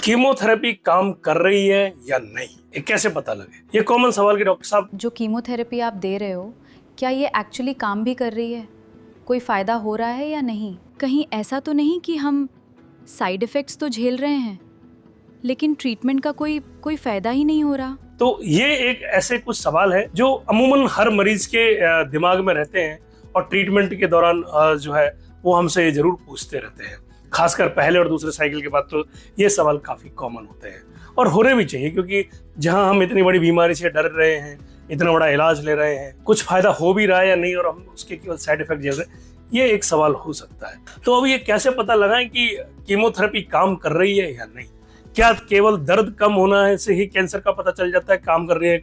Chemotherapy काम कर रही है या नहीं, ये कैसे पता लगे? ये कॉमन सवाल के डॉक्टर साहब। जो कीमोथेरेपी आप दे रहे हो, क्या ये एक्चुअली काम भी कर रही है? कोई फ़ायदा हो रहा है या नहीं? कहीं ऐसा तो नहीं कि हम साइड इफ़ेक्ट्स तो झेल रहे हैं लेकिन ट्रीटमेंट का कोई फ़ायदा ही नहीं हो रहा? तो ये एक ऐसे कुछ सवाल है जो अमूमन हर मरीज के दिमाग में रहते हैं और ट्रीटमेंट के दौरान जो है वो हमसे ये जरूर पूछते रहते हैं। खासकर पहले और दूसरे साइकिल के बाद तो ये सवाल काफी कॉमन होते हैं और होने भी चाहिए, क्योंकि जहां हम इतनी बड़ी बीमारी से डर रहे हैं, इतना बड़ा इलाज ले रहे हैं, कुछ फायदा हो भी रहा है या नहीं और हम उसके केवल साइड इफेक्ट झेल रहे हैं, ये एक सवाल हो सकता है। तो अब ये कैसे पता लगाएं कि कीमोथेरेपी काम कर रही है या नहीं? क्या केवल दर्द कम होना है से ही कैंसर का पता चल जाता है काम कर रही है,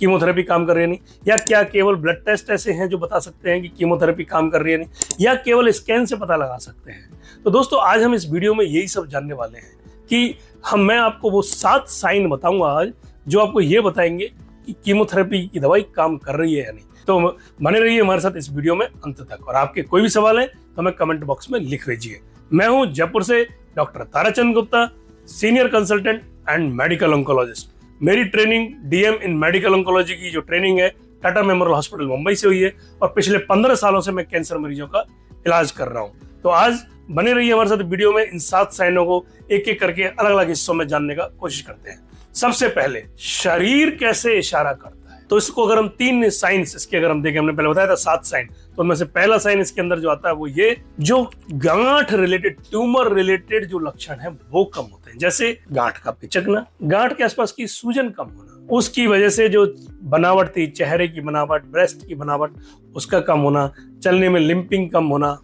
कीमोथेरेपी काम कर रही है नहीं? या क्या केवल ब्लड टेस्ट ऐसे हैं जो बता सकते हैं कि कीमोथेरेपी काम कर रही है नहीं? या केवल स्कैन से पता लगा सकते हैं? तो दोस्तों, आज हम इस वीडियो में यही सब जानने वाले हैं कि मैं आपको वो 7 साइन बताऊंगा आज जो आपको ये बताएंगे कि कीमोथेरेपी की दवाई काम कर रही है या नहीं। तो बने रहिए हमारे साथ इस वीडियो में अंत तक, और आपके कोई भी सवाल है तो हमें कमेंट बॉक्स में लिख भेजिए। मैं हूं जयपुर से doctor Tarachand Gupta, senior consultant and medical oncologist. मेरी training DM in medical oncology की जो ट्रेनिंग है टाटा मेमोरियल हॉस्पिटल मुंबई से हुई है और पिछले 15 सालों से मैं कैंसर मरीजों का इलाज कर रहा हूं। तो आज बने रहिए हमारे साथ वीडियो में, इन 7 साइनों को एक एक करके अलग अलग हिस्सों में जानने का कोशिश करते हैं। सबसे पहले, शरीर कैसे इशारा करता है? तो इसको अगर हम 3 साइंस इसके अगर हम देखें, हमने पहले बताया था 7 साइन, तो उनमें से पहला साइन इसके अंदर जो आता है वो ये, जो गांठ रिलेटेड, ट्यूमर रिलेटेड जो लक्षण है वो कम होते हैं। जैसे गांठ का पिचकना, गांठ के आसपास की सूजन कम होना, उसकी वजह से जो बनावट थी, चेहरे की बनावट, ब्रेस्ट की बनावट, उसका कम होना, चलने में लिंपिंग कम होना,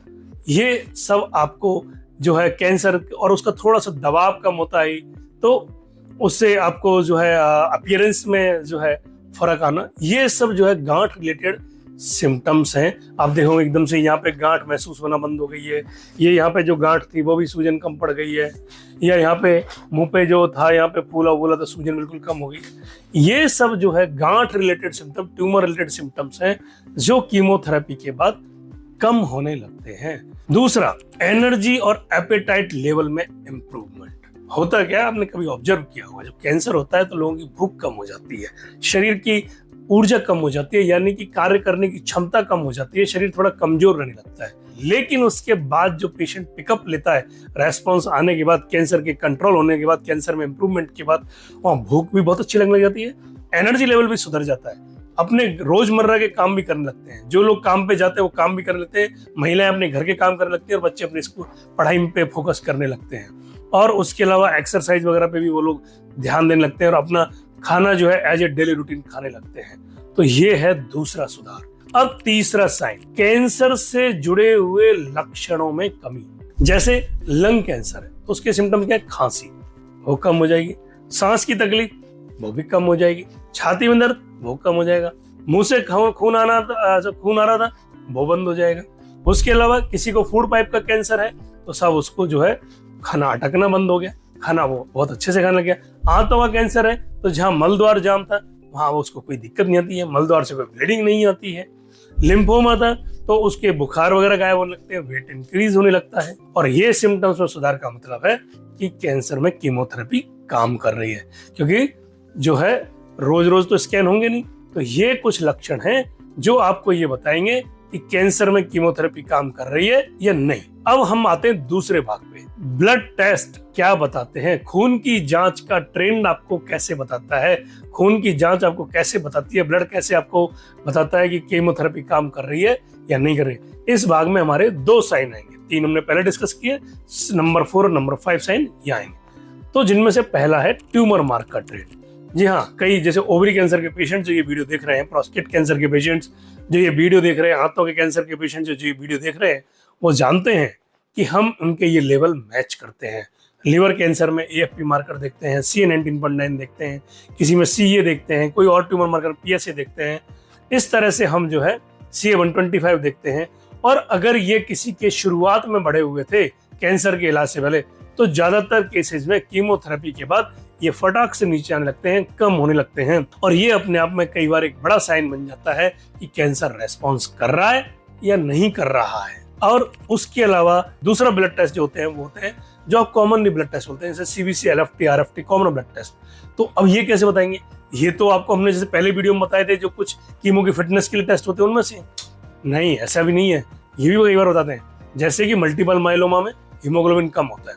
ये सब आपको जो है कैंसर, और उसका थोड़ा सा दबाव कम होता है तो उससे आपको जो है अपीयरेंस में जो है फर्क आना, ये सब जो है गांठ रिलेटेड सिम्टम्स हैं। आप देखो एकदम से यहाँ पे गांठ महसूस होना बंद हो गई है, ये यहाँ पे जो गांठ थी वो भी सूजन कम पड़ गई है, या यहाँ पे मुंह पे जो था यहाँ पे फूला फूला था, सूजन बिल्कुल कम हो गई। ये सब जो है गांठ related symptom, tumour related symptoms हैं जो कीमोथेरेपी के बाद कम होने लगते हैं। दूसरा, एनर्जी और एपेटाइट लेवल में इंप्रूवमेंट। होता क्या है, आपने कभी ऑब्जर्व किया होगा, जब कैंसर होता है तो लोगों की भूख कम हो जाती है, शरीर की ऊर्जा कम हो जाती है, यानी कि कार्य करने की क्षमता कम हो जाती है, शरीर थोड़ा कमजोर रहने लगता है। लेकिन उसके बाद जो पेशेंट पिकअप लेता है, रेस्पॉन्स आने के बाद, कैंसर के कंट्रोल होने के बाद, कैंसर में इंप्रूवमेंट के बाद, वहां भूख भी बहुत अच्छी लगने लग जाती है, एनर्जी लेवल भी सुधर जाता है, अपने रोजमर्रा के काम भी करने लगते हैं। जो लोग काम पे जाते हैं वो काम भी करने लगते हैं, महिलाएं अपने घर के काम करने लगती हैं और बच्चे अपने स्कूल पढ़ाई पे फोकस करने लगते हैं, और उसके अलावा एक्सरसाइज वगैरह पे भी वो लोग ध्यान देने लगते हैं और अपना खाना जो है एज ए डेली रूटीन खाने लगते हैं। तो ये है दूसरा सुधार। अब तीसरा साइन, कैंसर से जुड़े हुए लक्षणों में कमी। जैसे लंग कैंसर है तो उसके सिम्टम्स क्या है? खांसी, वो कम हो जाएगी, सांस की तकलीफ वो भी कम हो जाएगी, छाती में दर्द वो कम हो जाएगा, मुंह से खून आ रहा था वो बंद हो जाएगा। उसके अलावा किसी को फूड पाइप का कैंसर है तो सब उसको जो है खाना अटकना बंद हो गया, खाना वो बहुत अच्छे से खाने लग गया। आंतों का कैंसर है तो जहां मलद्वार जाम था वहां उसको कोई दिक्कत नहीं आती है, मलद्वार से कोई ब्लीडिंग नहीं आती है। लिम्फोमा था तो उसके बुखार वगैरह गायब होने लगते हैं, वेट इंक्रीज होने लगता है। और ये सिम्टम्स में सुधार का मतलब है कि कैंसर में कीमोथेरेपी काम कर रही है, क्योंकि जो है रोज रोज तो स्कैन होंगे नहीं। तो ये कुछ लक्षण हैं जो आपको ये बताएंगे कि कैंसर में कीमोथेरेपी काम कर रही है या नहीं। अब हम आते हैं दूसरे भाग पे, ब्लड टेस्ट क्या बताते हैं? खून की जांच का ट्रेंड आपको कैसे बताता है? खून की जांच आपको कैसे बताती है? ब्लड कैसे आपको बताता है कि कीमोथेरेपी काम कर रही है या नहीं कर रही है? इस भाग में हमारे 2 साइन आएंगे, 3 हमने पहले डिस्कस किए, नंबर 4 और नंबर 5 साइन यहाँ आएंगे। तो जिनमें से पहला है ट्यूमर मार्कर ट्रेंड। जी हाँ, कई जैसे ओवरी कैंसर के पेशेंट जो ये वीडियो देख रहे हैं, प्रोस्टेट कैंसर के पेशेंट्स जो ये वीडियो देख रहे हैं, हाथों के कैंसर के पेशेंट जो ये वीडियो देख रहे हैं, वो जानते हैं कि हम उनके ये लेवल मैच करते हैं। लिवर कैंसर में AFP मार्कर देखते हैं, CA19.9 देखते हैं, किसी में CA देखते हैं, कोई और ट्यूमर मार्कर PSA देखते हैं। इस तरह से हम जो है CA125 देखते हैं। और अगर ये किसी के शुरुआत में बढ़े हुए थे कैंसर के इलाज से पहले, तो ज्यादातर केसेस में कीमोथेरेपी के बाद ये फटाक से नीचे आने लगते हैं, कम होने लगते हैं। और ये अपने आप में कई बार एक बड़ा साइन बन जाता है कि कैंसर रेस्पॉन्स कर रहा है या नहीं कर रहा है। और उसके अलावा दूसरा ब्लड टेस्ट जो होते हैं वो होते हैं जो आप कॉमनली ब्लड टेस्ट बोलते हैं, जैसे CBC, LFT, RFT, common blood test. तो अब ये कैसे बताएंगे? ये तो आपको हमने जैसे पहले वीडियो में बताए थे, जो कुछ कीमो की फिटनेस के लिए टेस्ट होते हैं उनमें से। नहीं, ऐसा भी नहीं है। ये भी कई बार बताते हैं, जैसे कि मल्टीपल माइलोमा में हीमोग्लोबिन कम होता है,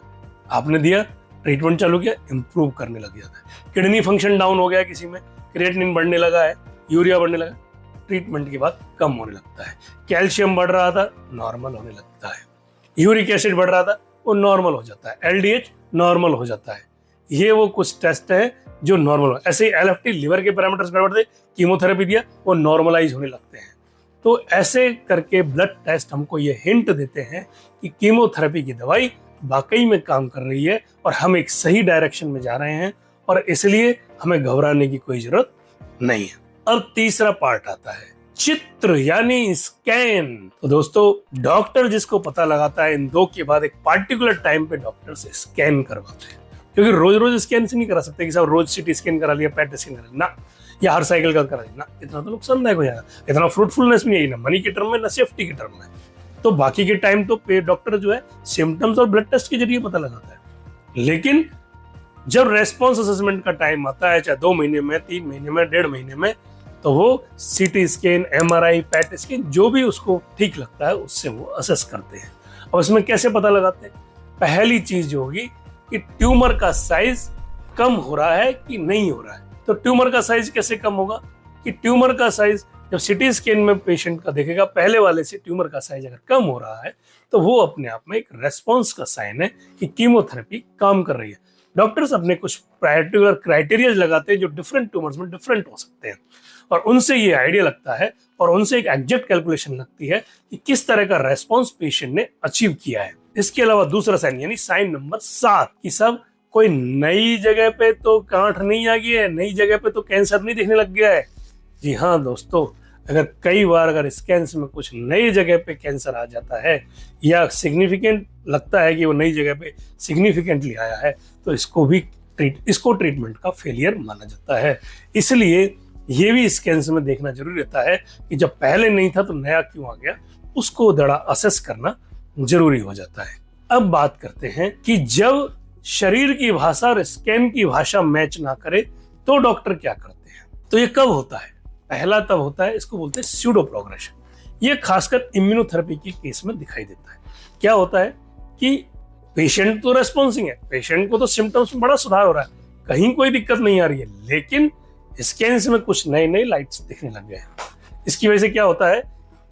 आपने दिया, ट्रीटमेंट चालू किया, इंप्रूव करने लग जाता है। किडनी फंक्शन डाउन हो गया किसी में, क्रिएटिनिन बढ़ने लगा है, यूरिया बढ़ने लगा, ट्रीटमेंट के बाद कम होने लगता है। कैल्शियम बढ़ रहा था, नॉर्मल होने लगता है। यूरिक एसिड बढ़ रहा था, वो नॉर्मल हो जाता है। एलडीएच नॉर्मल हो जाता है। ये वो कुछ टेस्ट है जो नॉर्मल हो। ऐसे ही एलएफटी, लिवर के पैरामीटर्स गड़बड़ थे, कीमोथेरेपी दिया, वो नॉर्मलाइज होने लगते हैं। तो ऐसे करके ब्लड टेस्ट हमको ये हिंट देते हैं कि कीमोथेरेपी की दवाई वाकई में काम कर रही है और हम एक सही डायरेक्शन में जा रहे हैं, और इसलिए हमें घबराने की कोई जरूरत नहीं है। अब तीसरा पार्ट आता है चित्र यानी स्कैन। तो दोस्तों, डॉक्टर जिसको पता लगाता है इन दो के बाद एक पार्टिकुलर टाइम पे डॉक्टर से स्कैन करवाते हैं, क्योंकि रोज रोज स्कैन से नहीं करा सकते कि साहब रोज सीटी स्कैन करा लिया, पेट स्कैन करा लिया ना, या हर साइकिल का करा लिया ना, इतना तो नुकसानदायक हो जाएगा, इतना फ्रूटफुलनेस भी नहीं है ना मनी के टर्म में ना सेफ्टी के टर्म में। तो बाकी के टाइम तो डॉक्टर जो है सिम्टम्स और ब्लड टेस्ट के जरिए पता लगाता है। लेकिन जब रेस्पॉन्स असेसमेंट का टाइम आता है, चाहे 2 महीने में, 3 महीने में, 1.5 महीने में, तो वो CT scan, MRI, PET scan, जो भी उसको ठीक लगता है उससे वो असेस करते हैं। अब इसमें कैसे पता लगाते हैं? पहली चीज जो होगी कि ट्यूमर का साइज कम हो रहा है कि नहीं हो रहा है। तो ट्यूमर का साइज कैसे कम होगा? कि ट्यूमर का साइज जब सीटी स्कैन में पेशेंट का देखेगा, पहले वाले से ट्यूमर का साइज अगर कम हो रहा है, तो वो अपने आप में एक रेस्पॉन्स का साइन है कि कीमोथेरेपी काम कर रही है। डॉक्टर्स अपने कुछ पर्टिकुलर क्राइटेरिया लगाते हैं जो डिफरेंट ट्यूमर्स में डिफरेंट हो सकते हैं, और उनसे ये आइडिया लगता है और उनसे एक एग्जैक्ट कैलकुलेशन लगती है कि किस तरह का रेस्पॉन्स पेशेंट ने अचीव किया है। इसके अलावा दूसरा साइन यानी साइन नंबर 7 कि सब कोई नई जगह पे तो गांठ नहीं आ गई है, नई जगह पे तो कैंसर नहीं दिखने लग गया है। जी हाँ दोस्तों, अगर कई बार अगर स्कैन में कुछ नई जगह पे कैंसर आ जाता है या सिग्निफिकेंट लगता है कि वो नई जगह पे सिग्निफिकेंटली आया है, तो इसको ट्रीटमेंट का फेलियर माना जाता है। इसलिए ये भी स्कैन में देखना जरूरी रहता है कि जब पहले नहीं था तो नया क्यों आ गया, उसको जरा असेस करना जरूरी हो जाता है। अब बात करते हैं कि जब शरीर की भाषा और स्कैन की भाषा मैच ना करे तो डॉक्टर क्या करते हैं। तो ये कब होता है? पहला तब होता है, इसको बोलते हैं स्यूडो प्रोग्रेशन। ये खासकर इम्यूनोथेरेपी के केस में दिखाई देता है। क्या होता है कि पेशेंट तो रेस्पॉन्सिंग है, पेशेंट को तो सिम्टम्स में बड़ा सुधार हो रहा है, कहीं कोई दिक्कत नहीं आ रही है, लेकिन स्कैन में कुछ नए नए लाइट्स दिखने लग गए हैं। इसकी वजह से क्या होता है?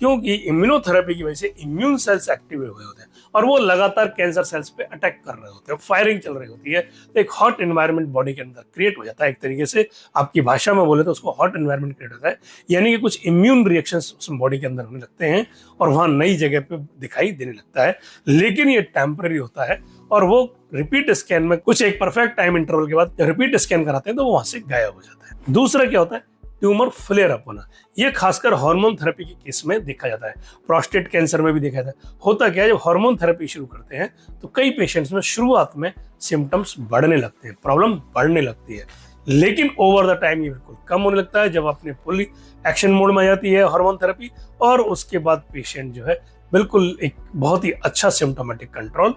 क्योंकि इम्यूनोथेरेपी की वजह से इम्यून सेल्स एक्टिव हुए होते हैं और वो लगातार कैंसर सेल्स पे अटैक कर रहे होते हैं, फायरिंग चल रही होती है। तो एक हॉट एनवायरनमेंट बॉडी के अंदर क्रिएट हो जाता है। एक तरीके से आपकी भाषा में बोले तो उसको हॉट एनवायरनमेंट क्रिएट होता है, यानी कि कुछ इम्यून रिएक्शंस उस बॉडी के अंदर होने लगते हैं और वहां नई जगह पे दिखाई देने लगता है। लेकिन ये टेम्पररी होता है और वो रिपीट स्कैन में कुछ एक परफेक्ट टाइम इंटरवल के बाद रिपीट स्कैन कराते हैं तो वो वहां से गायब हो जाता है। दूसरा क्या होता है? ट्यूमर फ्लेयर अप होना। ये खासकर हार्मोन थेरेपी के केस में देखा जाता है, प्रोस्टेट कैंसर में भी देखा जाता है। होता क्या है, जब हार्मोन थेरेपी शुरू करते हैं तो कई पेशेंट्स में शुरुआत में सिम्टम्स बढ़ने लगते हैं, प्रॉब्लम बढ़ने लगती है, लेकिन ओवर द टाइम ये बिल्कुल कम होने लगता है जब अपने फुली एक्शन मोड में आ जाती है हार्मोन थेरेपी, और उसके बाद पेशेंट जो है बिल्कुल एक बहुत ही अच्छा सिम्टोमेटिक कंट्रोल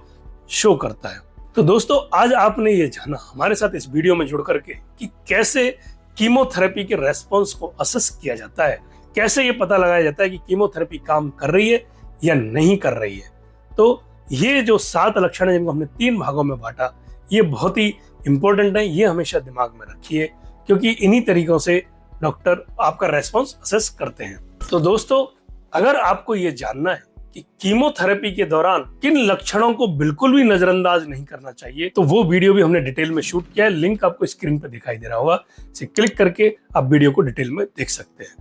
शो करता है। तो दोस्तों, आज आपने ये जाना हमारे साथ इस वीडियो में जुड़ करके कि कैसे कीमोथेरेपी के रेस्पॉन्स को असेस किया जाता है, कैसे ये पता लगाया जाता है कि कीमोथेरेपी काम कर रही है या नहीं कर रही है। तो ये जो 7 लक्षण है जिनको हमने 3 भागों में बांटा, ये बहुत ही इंपॉर्टेंट है, ये हमेशा दिमाग में रखिए, क्योंकि इन्हीं तरीकों से डॉक्टर आपका रेस्पॉन्स असेस करते हैं। तो दोस्तों, अगर आपको ये जानना है कि कीमोथेरेपी के दौरान किन लक्षणों को बिल्कुल भी नजरअंदाज नहीं करना चाहिए, तो वो वीडियो भी हमने डिटेल में शूट किया है, लिंक आपको स्क्रीन पर दिखाई दे रहा होगा, इसे क्लिक करके आप वीडियो को डिटेल में देख सकते हैं।